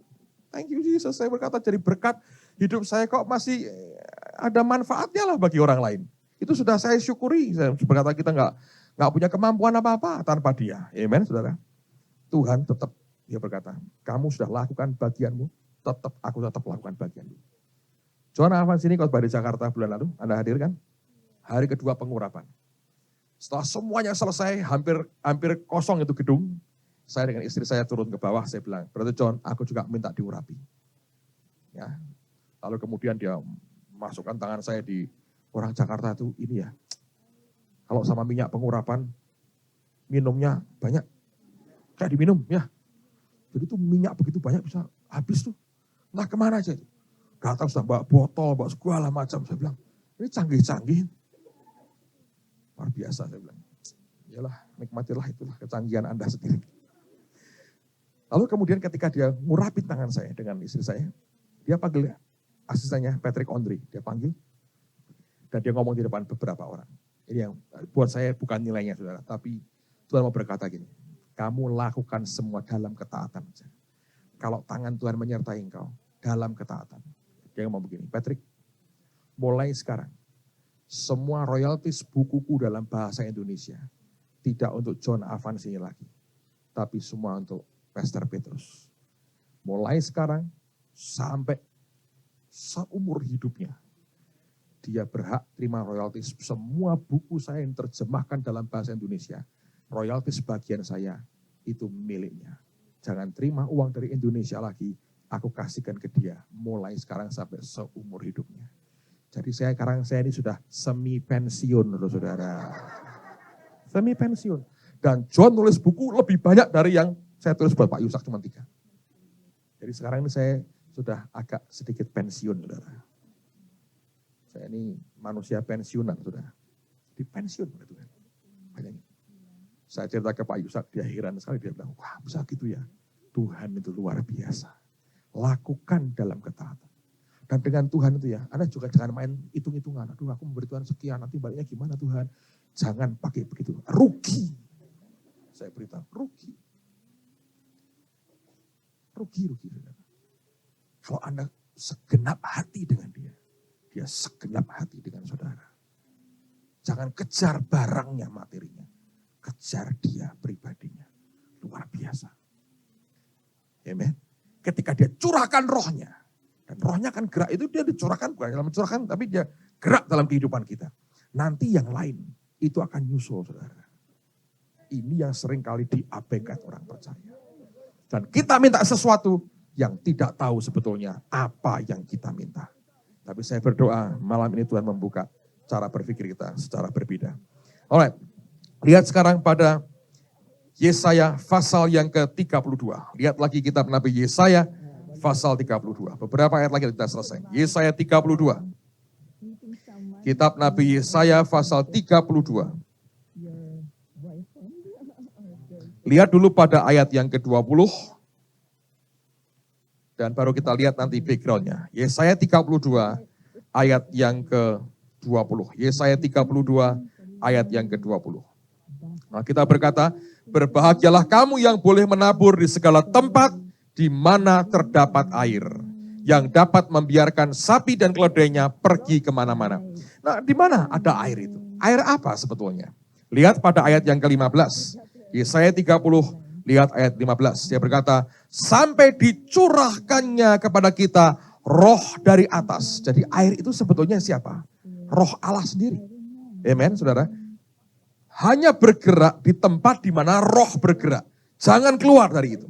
thank you Jesus, saya berkata jadi berkat hidup saya kok masih ada manfaatnya lah bagi orang lain. Itu sudah saya syukuri, saya berkata kita nggak punya kemampuan apa-apa tanpa dia. Amen saudara. Tuhan tetap, dia berkata, kamu sudah lakukan bagianmu, aku tetap lakukan bagianmu. John Avans ini khotbah di Jakarta bulan lalu, Anda hadir kan? Hari kedua pengurapan. Setelah semuanya selesai, hampir kosong itu gedung, saya dengan istri saya turun ke bawah, saya bilang, Brother John, aku juga minta diurapi. Ya. Lalu kemudian dia masukkan tangan saya di orang Jakarta itu, ini ya, kalau sama minyak pengurapan, minumnya banyak, kayak diminum ya. Jadi itu minyak begitu banyak bisa habis tuh. Nah kemana aja itu? Datang sudah bawa botol, bawa segala macam. Saya bilang, ini canggih-canggih. Luar biasa saya bilang. Yalah, nikmatilah itulah kecanggihan Anda sendiri. Lalu kemudian ketika dia ngurapin tangan saya dengan istri saya, dia panggil asistennya Patrick Ondri, dia panggil. Dan dia ngomong di depan beberapa orang. Ini yang buat saya bukan nilainya saudara, tapi Tuhan mau berkata gini, kamu lakukan semua dalam ketaatan. Kalau tangan Tuhan menyertai engkau, dalam ketaatan. Dia ngomong begini, Patrick, mulai sekarang, semua royaltis bukuku dalam bahasa Indonesia, tidak untuk John Avans ini lagi, tapi semua untuk Pastor Petrus. Mulai sekarang, sampai seumur hidupnya, dia berhak terima royaltis semua buku saya yang terjemahkan dalam bahasa Indonesia. Royaltis bagian saya itu miliknya. Jangan terima uang dari Indonesia lagi, aku kasihkan ke dia mulai sekarang sampai seumur hidupnya. Jadi sekarang saya ini sudah semi pensiun loh saudara. Semi pensiun. Dan John nulis buku lebih banyak dari yang saya tulis buat Pak Yusak cuma 3. Jadi sekarang ini saya sudah agak sedikit pensiun saudara. Saya ini manusia pensiunan saudara. Di pensiun oleh Tuhan. Banyak. Saya cerita ke Pak Yusak, dia heran sekali, dia bilang, wah bisa gitu ya. Tuhan itu luar biasa. Lakukan dalam ketaatan. Dan dengan Tuhan itu ya, Anda juga jangan main hitung-hitungan. Aduh aku memberi Tuhan sekian, nanti baliknya gimana Tuhan. Jangan pakai begitu, rugi. Saya beritahu, rugi. Rugi. Kalau Anda segenap hati dengan dia segenap hati dengan saudara. Jangan kejar barangnya, materinya. Kejar dia pribadinya. Luar biasa. Amen. Ketika dia curahkan rohnya. Dan rohnya kan gerak itu dia dicurahkan, bukan dalam mencurahkan, tapi dia gerak dalam kehidupan kita. Nanti yang lain itu akan nyusul saudara. Ini yang sering kali diabaikan orang percaya. Dan kita minta sesuatu yang tidak tahu sebetulnya apa yang kita minta. Tapi saya berdoa malam ini Tuhan membuka cara berpikir kita secara berbeda. Alright, lihat sekarang pada Yesaya pasal yang ke-32. Lihat lagi kitab Nabi Yesaya pasal 32. Beberapa ayat lagi kita selesai. Yesaya 32. Kitab Nabi Yesaya pasal 32. Lihat dulu pada ayat yang ke-20. Dan baru kita lihat nanti backgroundnya. Yesaya 32 ayat yang ke-20. Yesaya 32 ayat yang ke-20. Nah, kita berkata, berbahagialah kamu yang boleh menabur di segala tempat di mana terdapat air. Yang dapat membiarkan sapi dan keledainya pergi kemana-mana. Nah, di mana ada air itu? Air apa sebetulnya? Lihat pada ayat yang ke-15. Yesaya 30, lihat ayat 15. Dia berkata, sampai dicurahkannya kepada kita roh dari atas. Jadi air itu sebetulnya siapa? Roh Allah sendiri. Amen, saudara. Hanya bergerak di tempat di mana roh bergerak. Jangan keluar dari itu.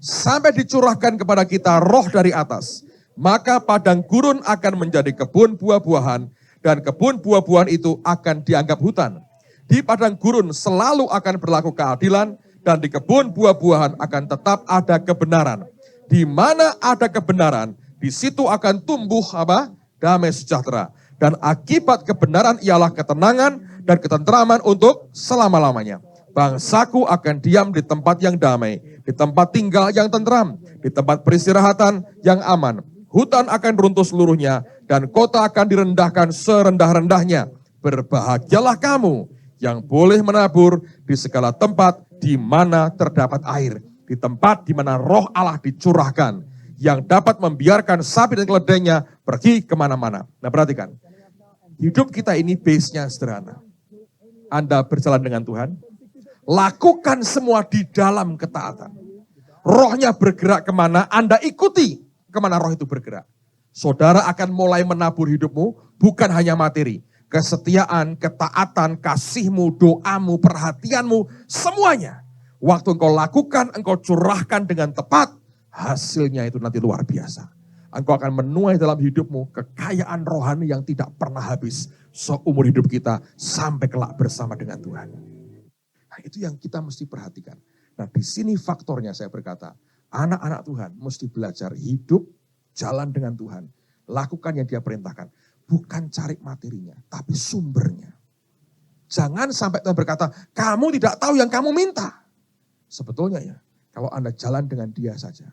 Sampai dicurahkan kepada kita roh dari atas. Maka padang gurun akan menjadi kebun buah-buahan. Dan kebun buah-buahan itu akan dianggap hutan. Di padang gurun selalu akan berlaku keadilan, dan di kebun buah-buahan akan tetap ada kebenaran. Di mana ada kebenaran, di situ akan tumbuh apa? Damai sejahtera. Dan akibat kebenaran ialah ketenangan dan ketentraman untuk selama-lamanya. Bangsaku akan diam di tempat yang damai, di tempat tinggal yang tentram, di tempat peristirahatan yang aman. Hutan akan runtuh seluruhnya, dan kota akan direndahkan serendah-rendahnya. Berbahagialah kamu yang boleh menabur di segala tempat di mana terdapat air, di tempat di mana roh Allah dicurahkan, yang dapat membiarkan sapi dan keledainya pergi kemana-mana. Nah perhatikan, hidup kita ini base-nya sederhana. Anda berjalan dengan Tuhan, lakukan semua di dalam ketaatan. Rohnya bergerak kemana, Anda ikuti kemana roh itu bergerak. Saudara akan mulai menabur hidupmu, bukan hanya materi. Kesetiaan, ketaatan, kasihmu, doamu, perhatianmu, semuanya. Waktu engkau lakukan, engkau curahkan dengan tepat, hasilnya itu nanti luar biasa. Engkau akan menuai dalam hidupmu kekayaan rohani yang tidak pernah habis seumur hidup kita sampai kelak bersama dengan Tuhan. Nah, itu yang kita mesti perhatikan. Nah, di sini faktornya saya berkata, anak-anak Tuhan mesti belajar hidup, jalan dengan Tuhan, lakukan yang Dia perintahkan. Bukan cari materinya, tapi sumbernya. Jangan sampai Tuhan berkata, kamu tidak tahu yang kamu minta. Sebetulnya ya, kalau Anda jalan dengan Dia saja,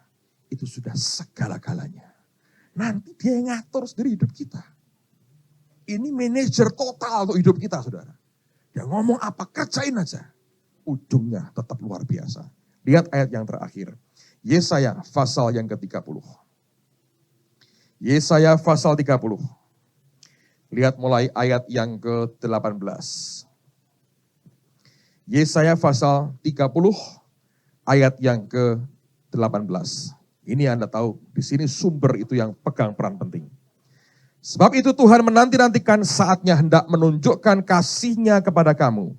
itu sudah segala-galanya. Nanti Dia yang ngatur sendiri hidup kita. Ini manajer total untuk hidup kita, saudara. Dia ngomong apa, kerjain aja. Ujungnya tetap luar biasa. Lihat ayat yang terakhir. Yesaya pasal yang ke-30. Yesaya pasal 30. Lihat mulai ayat yang ke-18. Yesaya pasal 30 ayat yang ke-18. Ini Anda tahu, di sini sumber itu yang pegang peran penting. Sebab itu Tuhan menanti-nantikan saatnya hendak menunjukkan kasih-Nya kepada kamu.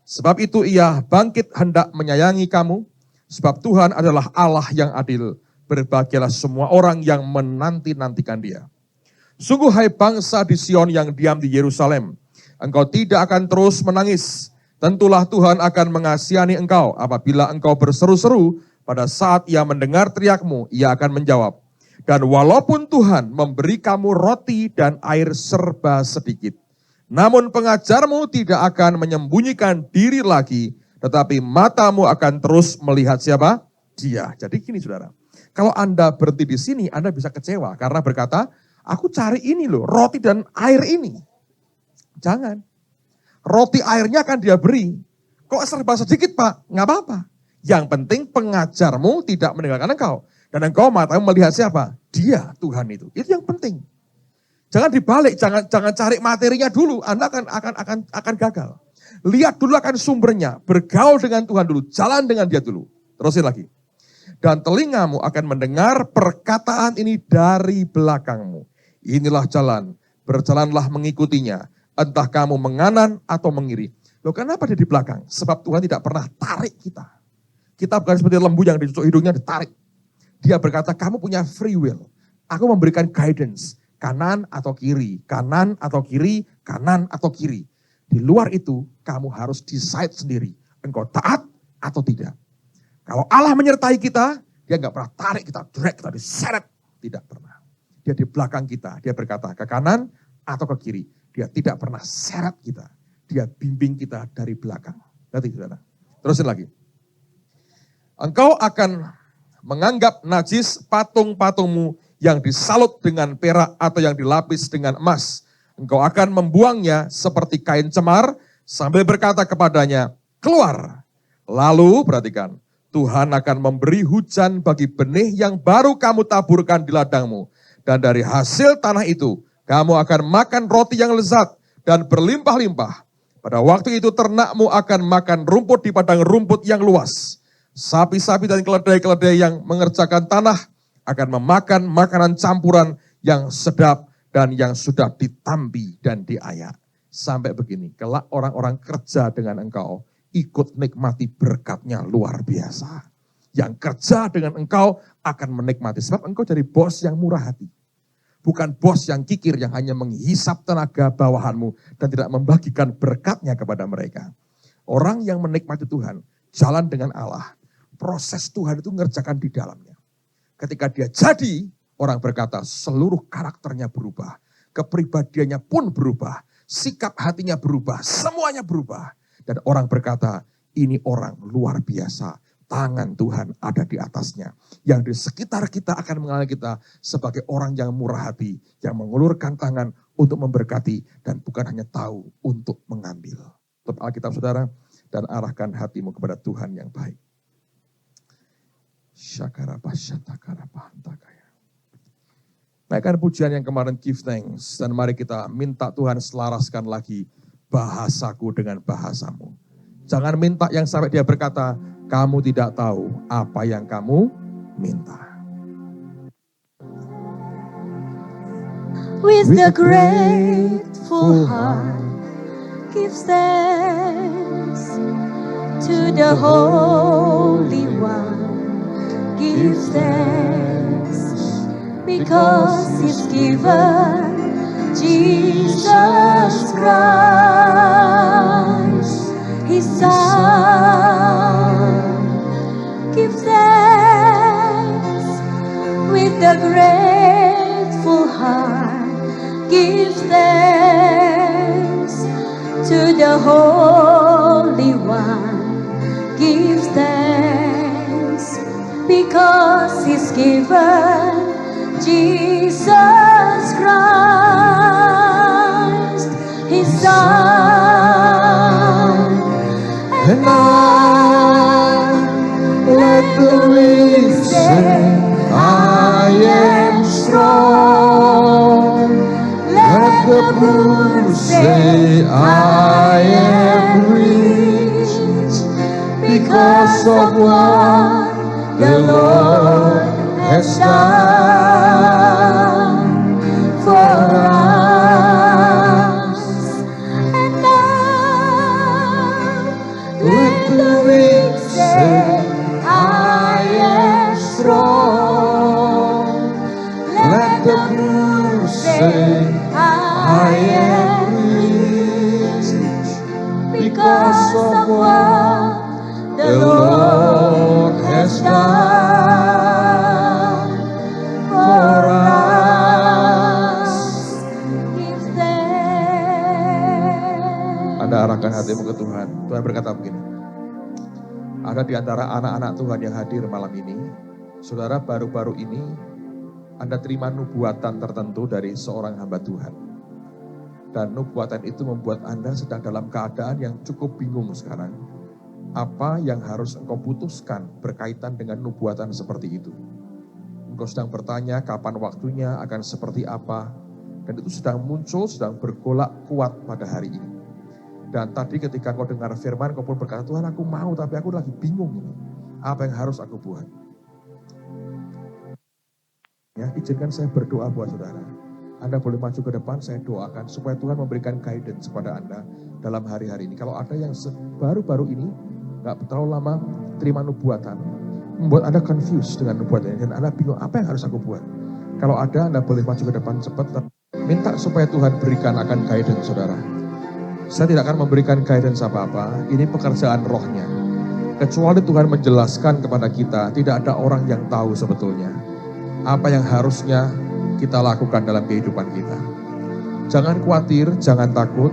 Sebab itu Ia bangkit hendak menyayangi kamu. Sebab Tuhan adalah Allah yang adil. Berbahagialah semua orang yang menanti-nantikan Dia. Sungguh hai bangsa di Sion yang diam di Yerusalem, engkau tidak akan terus menangis. Tentulah Tuhan akan mengasihani engkau apabila engkau berseru-seru. Pada saat Ia mendengar teriakmu, Ia akan menjawab. Dan walaupun Tuhan memberi kamu roti dan air serba sedikit, namun pengajarmu tidak akan menyembunyikan diri lagi, tetapi matamu akan terus melihat siapa? Dia. Jadi gini saudara, kalau Anda berhenti di sini, Anda bisa kecewa karena berkata, aku cari ini loh, roti dan air ini. Jangan. Roti airnya akan Dia beri. Kok serba sedikit Pak? Nggak apa-apa. Yang penting pengajarmu tidak meninggalkan engkau. Dan engkau matamu melihat siapa? Dia, Tuhan itu. Itu yang penting. Jangan dibalik, jangan cari materinya dulu. Anda akan gagal. Lihat dulu akan sumbernya. Bergaul dengan Tuhan dulu. Jalan dengan Dia dulu. Terusin lagi. Dan telingamu akan mendengar perkataan ini dari belakangmu. Inilah jalan, berjalanlah mengikutinya. Entah kamu menganan atau mengiri. Loh kenapa dia di belakang? Sebab Tuhan tidak pernah tarik kita. Kita bukan seperti lembu yang dicucuk hidungnya ditarik. Dia berkata kamu punya free will. Aku memberikan guidance. Kanan atau kiri, kanan atau kiri, kanan atau kiri. Di luar itu kamu harus decide sendiri. Engkau taat atau tidak. Kalau Allah menyertai kita, Dia nggak pernah tarik kita, drag kita, diseret. Tidak pernah. Dia di belakang kita. Dia berkata ke kanan atau ke kiri. Dia tidak pernah seret kita. Dia bimbing kita dari belakang. Nanti saudara. Terusin lagi. Engkau akan menganggap najis patung-patungmu yang disalut dengan perak atau yang dilapis dengan emas. Engkau akan membuangnya seperti kain cemar sambil berkata kepadanya, keluar. Lalu perhatikan, Tuhan akan memberi hujan bagi benih yang baru kamu taburkan di ladangmu. Dan dari hasil tanah itu, kamu akan makan roti yang lezat dan berlimpah-limpah. Pada waktu itu ternakmu akan makan rumput di padang rumput yang luas. Sapi-sapi dan keledai-keledai yang mengerjakan tanah akan memakan makanan campuran yang sedap dan yang sudah ditambi dan diayak. Sampai begini, kelak orang-orang kerja dengan engkau, ikut nikmati berkatnya luar biasa. Yang kerja dengan engkau akan menikmati. Sebab engkau jadi bos yang murah hati. Bukan bos yang kikir yang hanya menghisap tenaga bawahanmu dan tidak membagikan berkatnya kepada mereka. Orang yang menikmati Tuhan, jalan dengan Allah, proses Tuhan itu ngerjakan di dalamnya. Ketika dia jadi, orang berkata seluruh karakternya berubah. Kepribadiannya pun berubah. Sikap hatinya berubah. Semuanya berubah. Dan orang berkata, ini orang luar biasa. Tangan Tuhan ada di atasnya. Yang di sekitar kita akan mengenal kita sebagai orang yang murah hati. Yang mengulurkan tangan untuk memberkati. Dan bukan hanya tahu untuk mengambil. Tutup Alkitab saudara. Dan arahkan hatimu kepada Tuhan yang baik. Naikkan pujian yang kemarin, give thanks. Dan mari kita minta Tuhan selaraskan lagi bahasaku dengan bahasamu. Jangan minta yang sampai dia berkata, kamu tidak tahu apa yang kamu minta. With the grateful heart, give thanks to the Holy One. Give thanks because He's given Jesus Christ, His Son. Give thanks with a grateful heart. Give thanks to the Holy One. Give thanks because He's given Jesus Christ, His Son. And now let the weak say, I am strong. Let the poor say, I am rich, because of what the Lord has done for us. And now Let the weak say, I am strong. Let the poor say, I am rich, because of what the Lord has done for us. Give thanks. Anda arahkan hatimu ke Tuhan. Tuhan berkata begini. Ada di antara anak-anak Tuhan yang hadir malam ini. Saudara, baru-baru ini Anda terima nubuatan tertentu dari seorang hamba Tuhan. Dan nubuatan itu membuat Anda sedang dalam keadaan yang cukup bingung sekarang. Apa yang harus engkau putuskan berkaitan dengan nubuatan seperti itu. Engkau sedang bertanya kapan waktunya, akan seperti apa. Dan itu sedang muncul, sedang bergolak kuat pada hari ini. Dan tadi ketika kau dengar firman, kau pun berkata, Tuhan aku mau tapi aku lagi bingung ini. Apa yang harus aku buat? Ya, izinkan saya berdoa buat saudara. Anda boleh maju ke depan, saya doakan supaya Tuhan memberikan guidance kepada Anda dalam hari-hari ini. Kalau ada yang baru-baru ini, gak terlalu lama terima nubuatan, membuat Anda confused dengan nubuatan ini, dan Anda bingung apa yang harus aku buat. Kalau ada, Anda boleh maju ke depan cepat, minta supaya Tuhan berikan akan guidance saudara. Saya tidak akan memberikan guidance apa-apa, ini pekerjaan rohnya. Kecuali Tuhan menjelaskan kepada kita, tidak ada orang yang tahu sebetulnya apa yang harusnya kita lakukan dalam kehidupan kita. Jangan khawatir, jangan takut.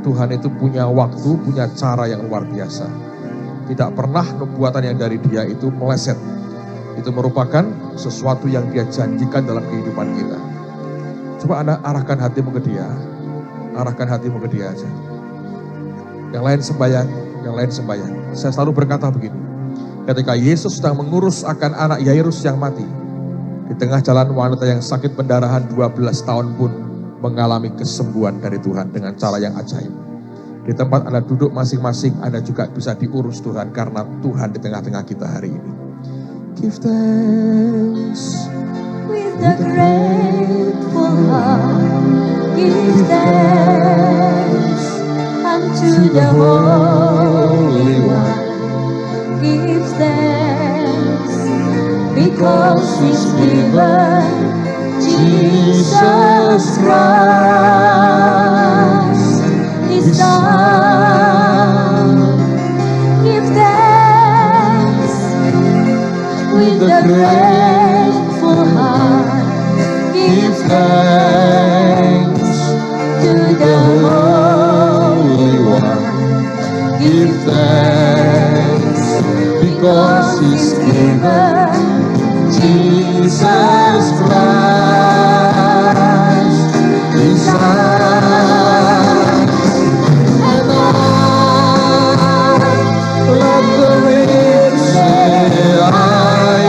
Tuhan itu punya waktu, punya cara yang luar biasa. Tidak pernah nubuatan yang dari Dia itu meleset. Itu merupakan sesuatu yang Dia janjikan dalam kehidupan kita. Coba Anda arahkan hatimu ke Dia. Arahkan hatimu ke Dia aja. Yang lain sembahyang, yang lain sembahyang. Saya selalu berkata begini. Ketika Yesus sedang mengurus akan anak Yairus yang mati, di tengah jalan wanita yang sakit pendarahan 12 tahun pun mengalami kesembuhan dari Tuhan dengan cara yang ajaib. Di tempat Anda duduk masing-masing, Anda juga bisa diurus Tuhan karena Tuhan di tengah-tengah kita hari ini. Give thanks With a grateful heart, give thanks unto the Holy One. Give thanks because He's given Jesus Christ is done. Give thanks with a grateful heart. Give thanks to the Holy One. Give thanks because He's given Jesus Christ His Son. And let the weak say, I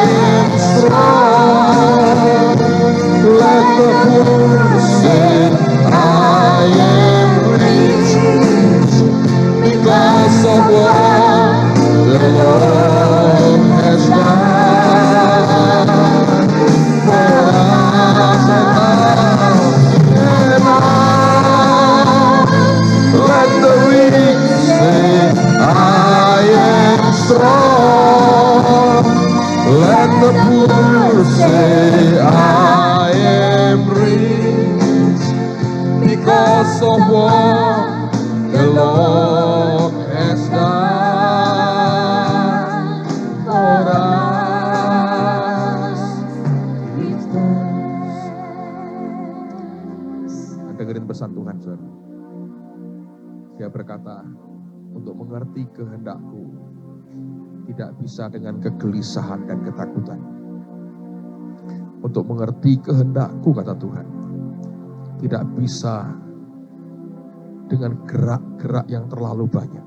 am strong. Let the poor say, I am rich, because of what the Lord has done for us. And let the weak say, I am strong. Let the poor say, I am rich, because of what the Lord has done for us. Dengerin pesan Tuhan, saudara. Dia berkata, untuk mengerti kehendakku tidak bisa dengan kegelisahan dan ketakutan. Untuk mengerti kehendakku, kata Tuhan, tidak bisa dengan gerak-gerak yang terlalu banyak.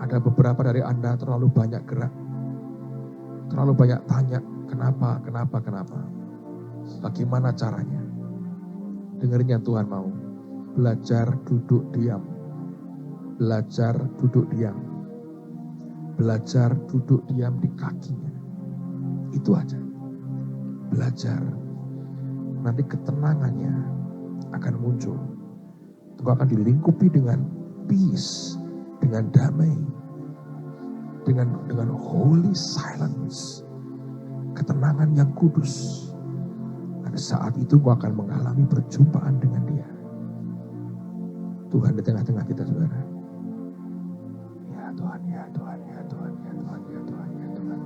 Ada beberapa dari Anda terlalu banyak gerak, terlalu banyak tanya, kenapa. Bagaimana caranya? Dengerin yang Tuhan mau. Belajar duduk diam. Belajar duduk diam. Belajar duduk diam di kakinya. Itu aja. Belajar. Nanti ketenangannya akan muncul. Engkau akan dilingkupi dengan peace, dengan damai, dengan holy silence, ketenangan yang kudus. Pada saat itu engkau akan mengalami perjumpaan dengan Dia. Tuhan di tengah-tengah kita, saudara. Ya Tuhan, ya Tuhan, ya Tuhan, ya Tuhan, ya Tuhan, ya Tuhan.